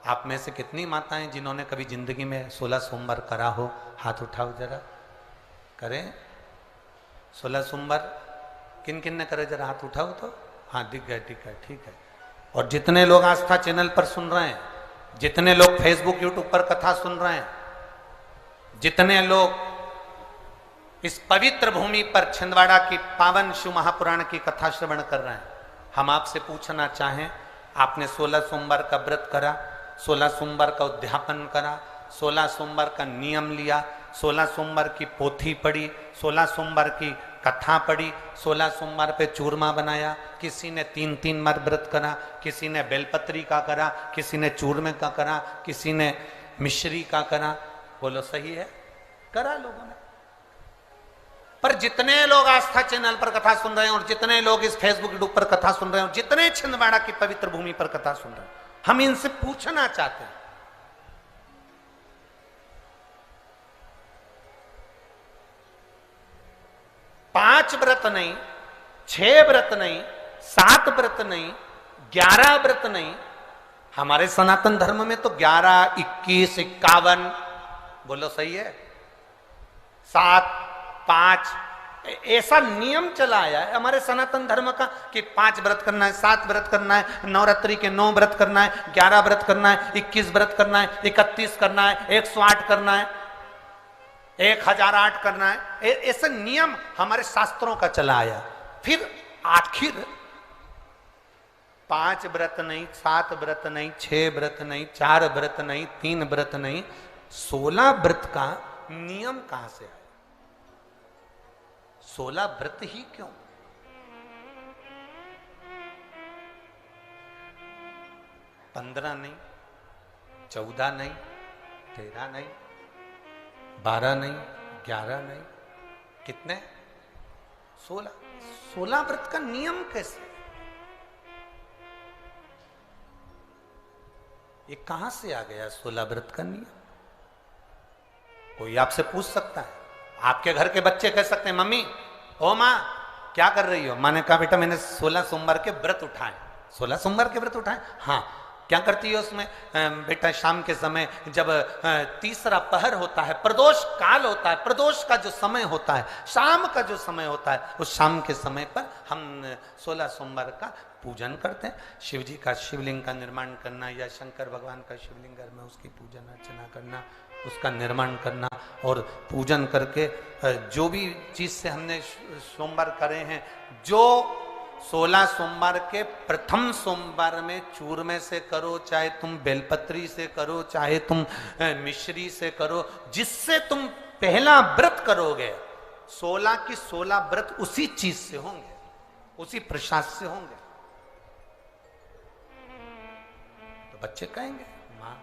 आप में से कितनी माताएं जिन्होंने कभी जिंदगी में 16 सोमवार करा हो? हाथ उठाओ जरा। करें 16 सोमवार? किन किन ने करे जरा हाथ उठाओ तो। हाँ दिख गए, ठीक है, ठीक है। और जितने लोग आस्था चैनल पर सुन रहे हैं, जितने लोग फेसबुक यूट्यूब पर कथा सुन रहे हैं, जितने लोग इस पवित्र भूमि पर छिंदवाड़ा की पावन शिव महापुराण की कथा श्रवण कर रहे हैं, हम आपसे पूछना चाहें, आपने 16 सोमवार का व्रत करा, 16 सोमवार का उद्यापन करा, 16 सोमवार का नियम लिया, 16 सोमवार की पोथी पढ़ी, 16 सोमवार की कथा पढ़ी, 16 सोमवार पे चूरमा बनाया, किसी ने 3-3 बार व्रत करा, किसी ने बेलपत्री का करा, किसी ने चूरमे का करा, किसी ने मिश्री का करा। बोलो सही है? करा लोगों ने। पर जितने लोग आस्था चैनल पर कथा सुन रहे हैं और जितने लोग इस फेसबुक यूट्यूब पर कथा सुन रहे हैं और जितने छिंदवाड़ा की पवित्र भूमि पर कथा सुन रहे हैं, हम इनसे पूछना चाहते हैं, 5 व्रत नहीं, 6 व्रत नहीं, 7 व्रत नहीं, 11 व्रत नहीं, हमारे सनातन धर्म में तो 11, 21, 51, बोलो सही है, 7, 5, ऐसा नियम चला आया है हमारे सनातन धर्म का कि 5 व्रत करना है, 7 व्रत करना है, नवरात्रि के 9 व्रत करना है, 11 व्रत करना है, 21 व्रत करना है, 31 करना है, 108 करना है, 1008 करना है। ऐसे नियम हमारे शास्त्रों का चला आया। फिर आखिर 5 व्रत नहीं, 7 व्रत नहीं, 6 व्रत नहीं, 4 व्रत नहीं, 3 व्रत नहीं, 16 व्रत का नियम कहां से आया? 16 व्रत ही क्यों? पंद्रह नहीं, 14 नहीं, 13 नहीं, 12 नहीं, 11 नहीं, कितने? 16। 16 व्रत का नियम कैसे? ये कहां से आ गया 16 व्रत का नियम? कोई आपसे पूछ सकता है, आपके घर के बच्चे कह सकते हैं, मम्मी, ओ माँ क्या कर रही हो? माँ ने कहा, बेटा मैंने 16 सोमवार के व्रत उठाए। 16 सोमवार के व्रत उठाए? हाँ। क्या करती है उसमें? बेटा शाम के समय जब तीसरा पहर होता है, प्रदोष काल होता है, प्रदोष का जो समय होता है, शाम का जो समय होता है, उस शाम के समय पर हम 16 सोमवार का पूजन करते हैं। शिव जी का शिवलिंग का निर्माण करना या शंकर भगवान का शिवलिंग घर में उसकी पूजन अर्चना करना, उसका निर्माण करना और पूजन करके जो भी चीज से हमने सोमवार करे हैं, जो 16 सोमवार के प्रथम सोमवार में चूरमे से करो, चाहे तुम बेलपत्री से करो, चाहे तुम मिश्री से करो, जिससे तुम पहला व्रत करोगे, 16 की 16 व्रत उसी चीज से होंगे, उसी प्रसाद से होंगे। तो बच्चे कहेंगे, माँ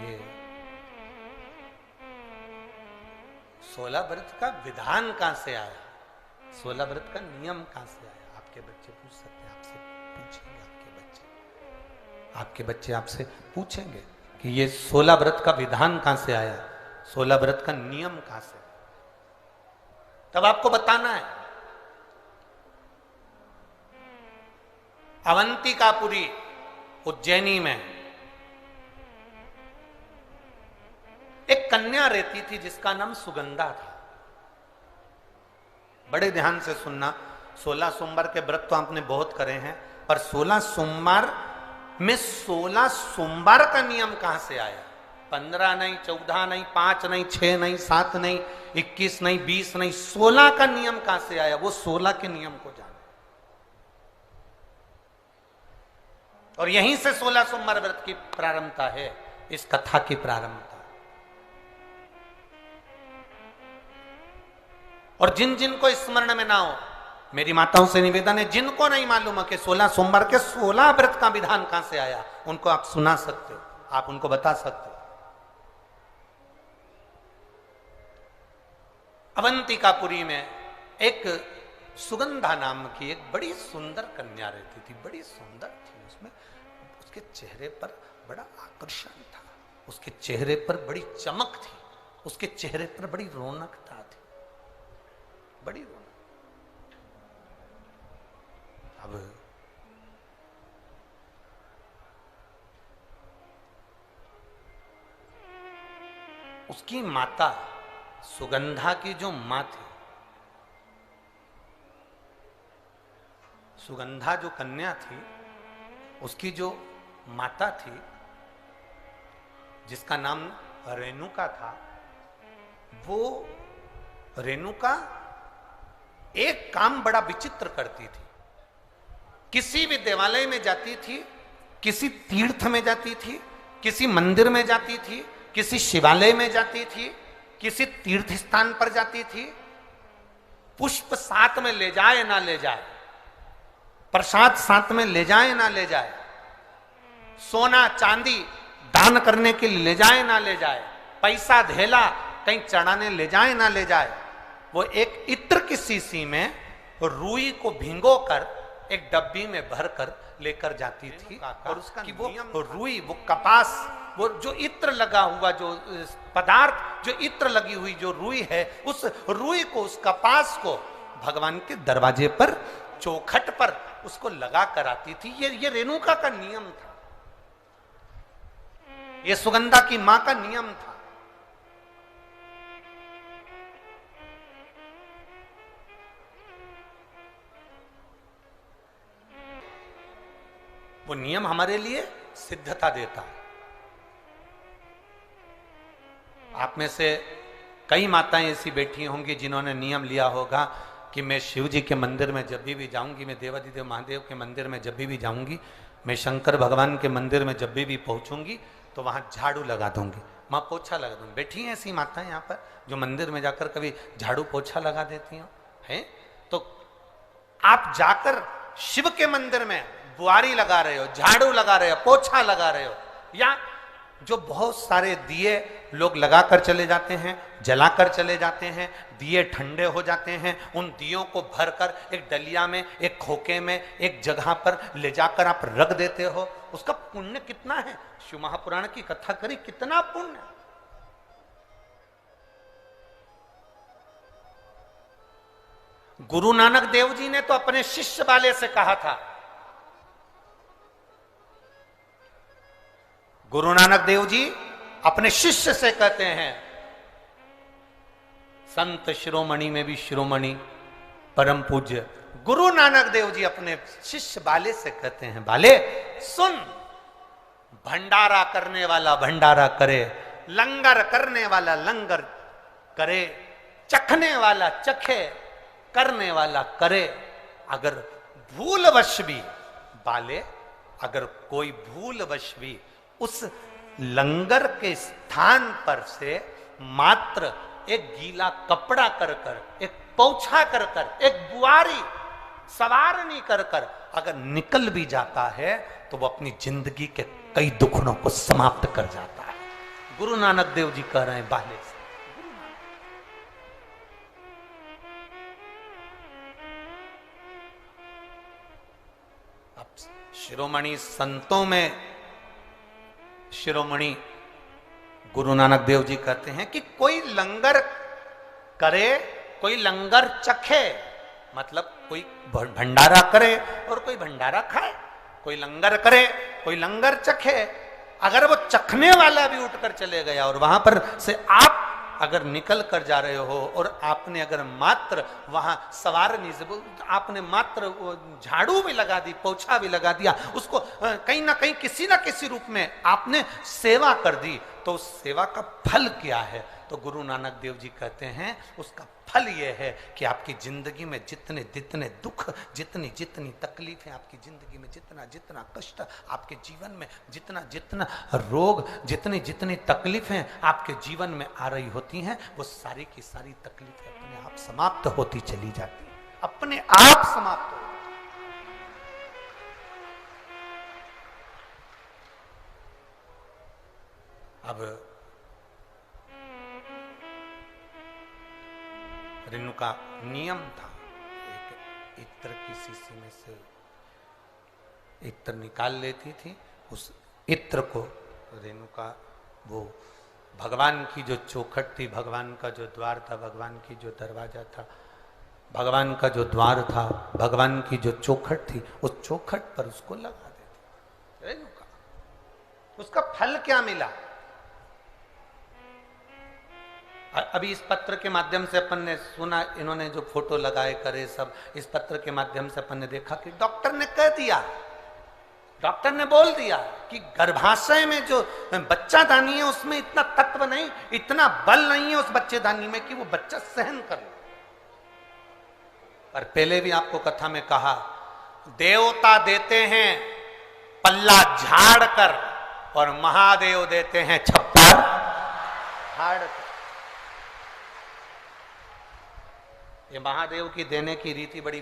ये 16 व्रत का विधान कहां से आया? 16 व्रत का नियम कहां से आया? आपके बच्चे पूछ सकते हैं, आपसे पूछेंगे, आपके बच्चे आपसे पूछेंगे कि ये 16 व्रत का विधान कहां से आया, 16 व्रत का नियम कहां से? तब आपको बताना है। अवंतिकापुरी उज्जैनी में एक कन्या रहती थी जिसका नाम सुगंधा था। बड़े ध्यान से सुनना, 16 सोमवार के व्रत तो आपने बहुत करे हैं, पर 16 सोमवार में 16 सोमवार का नियम कहां से आया? 15 नहीं, 14 नहीं, 5 नहीं, 6 नहीं, 7 नहीं, 21 नहीं, 20 नहीं, 16 का नियम कहां से आया? वो 16 के नियम को जाने। और यहीं से 16 सोमवार व्रत की प्रारंभता है, इस कथा की प्रारंभता। और जिन जिन को स्मरण में ना हो, मेरी माताओं से निवेदन है, जिनको नहीं मालूम है कि 16 सोमवार के 16 व्रत का विधान कहां से आया, उनको आप सुना सकते हो, आप उनको बता सकते हो। अवंतिकापुरी में एक सुगंधा नाम की एक बड़ी सुंदर कन्या रहती थी, बड़ी सुंदर थी। उसमें उसके चेहरे पर बड़ा आकर्षण था, उसके चेहरे पर बड़ी चमक थी, उसके चेहरे पर बड़ी रौनकता थी, बड़ी रौनक। अब उसकी माता सुगंधा की जो मां थी, सुगंधा जो कन्या थी, उसकी जो माता थी जिसका नाम रेणुका था, वो रेणुका एक काम बड़ा विचित्र करती थी। किसी भी देवालय में जाती थी, किसी तीर्थ में जाती थी, किसी मंदिर में जाती थी, किसी शिवालय में जाती थी, किसी तीर्थ स्थान पर जाती थी, पुष्प साथ में ले जाए ना ले जाए, प्रसाद साथ में ले जाए ना ले जाए, सोना चांदी दान करने के लिए ले जाए ना ले जाए, पैसा धेला कहीं चढ़ाने ले जाए ना ले जाए, वो एक इत्र की शीशी में रुई को भिंगो कर एक डब्बी में भरकर लेकर जाती थी। और उसका कि वो रुई, वो कपास, वो जो इत्र लगा हुआ जो पदार्थ, जो इत्र लगी हुई जो रुई है, उस रुई को, उस कपास को भगवान के दरवाजे पर, चौखट पर उसको लगा कर आती थी। ये रेणुका का नियम था, ये सुगंधा की मां का नियम था। वो नियम हमारे लिए सिद्धता देता है। आप में से कई माताएं ऐसी बैठी होंगी जिन्होंने नियम लिया होगा कि मैं शिव जी के मंदिर में जब भी जाऊंगी, मैं देवादिदेव महादेव के मंदिर में जब भी जाऊंगी, मैं शंकर भगवान के मंदिर में जब भी पहुंचूंगी तो वहां झाड़ू लगा दूंगी, मां पोछा लगा दूंगी। बैठी हैं ऐसी माताएं यहाँ पर जो मंदिर में जाकर कभी झाड़ू पोछा लगा देती हो, हैं? तो आप जाकर शिव के मंदिर में बुआरी लगा रहे हो, झाड़ू लगा रहे हो, पोछा लगा रहे हो, या जो बहुत सारे दिए लोग लगाकर चले जाते हैं, जलाकर चले जाते हैं, दिए ठंडे हो जाते हैं, उन दियों को भरकर एक डलिया में, एक खोखे में, एक जगह पर ले जाकर आप रख देते हो, उसका पुण्य कितना है? शिव महापुराण की कथा करी, कितना पुण्य। गुरु नानक देव जी ने तो अपने शिष्य वाले से कहा था, गुरु नानक देव जी अपने शिष्य से कहते हैं, संत शिरोमणि में भी शिरोमणि परम पूज्य गुरु नानक देव जी अपने शिष्य बाले से कहते हैं, बाले सुन, भंडारा करने वाला भंडारा करे, लंगर करने वाला लंगर करे, चखने वाला चखे, करने वाला करे। अगर भूलवश भी बाले, अगर कोई भूलवश भी उस लंगर के स्थान पर से मात्र एक गीला कपड़ा कर कर, एक पोछा कर कर, एक बुआरी सवारनी कर कर अगर निकल भी जाता है तो वो अपनी जिंदगी के कई दुखड़ों को समाप्त कर जाता है। गुरु नानक देव जी कह रहे हैं बाले से। अब शिरोमणि संतों में शिरोमणि गुरु नानक देव जी कहते हैं कि कोई लंगर करे, कोई लंगर चखे, मतलब कोई भंडारा करे और कोई भंडारा खाए, कोई लंगर करे, कोई लंगर चखे। अगर वो चखने वाला भी उठकर चले गया और वहां पर से आप अगर निकल कर जा रहे हो और आपने अगर मात्र वहां सवारनी से आपने मात्र झाड़ू भी लगा दी, पोछा भी लगा दिया, उसको कहीं ना कहीं किसी ना किसी रूप में आपने सेवा कर दी, तो उस सेवा का फल क्या है? तो गुरु नानक देव जी कहते हैं उसका फल यह है कि आपकी जिंदगी में जितने जितने दुख, जितनी जितनी तकलीफें, आपकी जिंदगी में जितना जितना कष्ट, आपके जीवन में जितना जितना रोग, जितनी जितनी तकलीफें आपके जीवन में आ रही होती हैं, वो सारी की सारी तकलीफें अपने आप समाप्त होती चली जाती हैं, अपने आप समाप्त हो। अब रेणु का नियम था, एक इत्र की शीशी में से इत्र निकाल लेती थी, उस इत्र को रेणु का वो भगवान की जो चौखट थी, भगवान का जो द्वार था, भगवान की जो दरवाजा था, भगवान का जो द्वार था, भगवान की जो चौखट थी, उस चौखट पर उसको लगा देती रेणु का। उसका फल क्या मिला? अभी इस पत्र के माध्यम से अपन ने सुना, इन्होंने जो फोटो लगाए करे सब, इस पत्र के माध्यम से अपन ने देखा कि डॉक्टर ने कह दिया, डॉक्टर ने बोल दिया कि गर्भाशय में जो बच्चादानी है उसमें इतना तत्व नहीं, इतना बल नहीं है उस बच्चेदानी में कि वो बच्चा सहन कर ले। पर पहले भी आपको कथा में कहा, देवता देते हैं पल्ला झाड़ कर और महादेव देते हैं छप्पर झाड़ कर। ये महादेव की देने की रीति बड़ी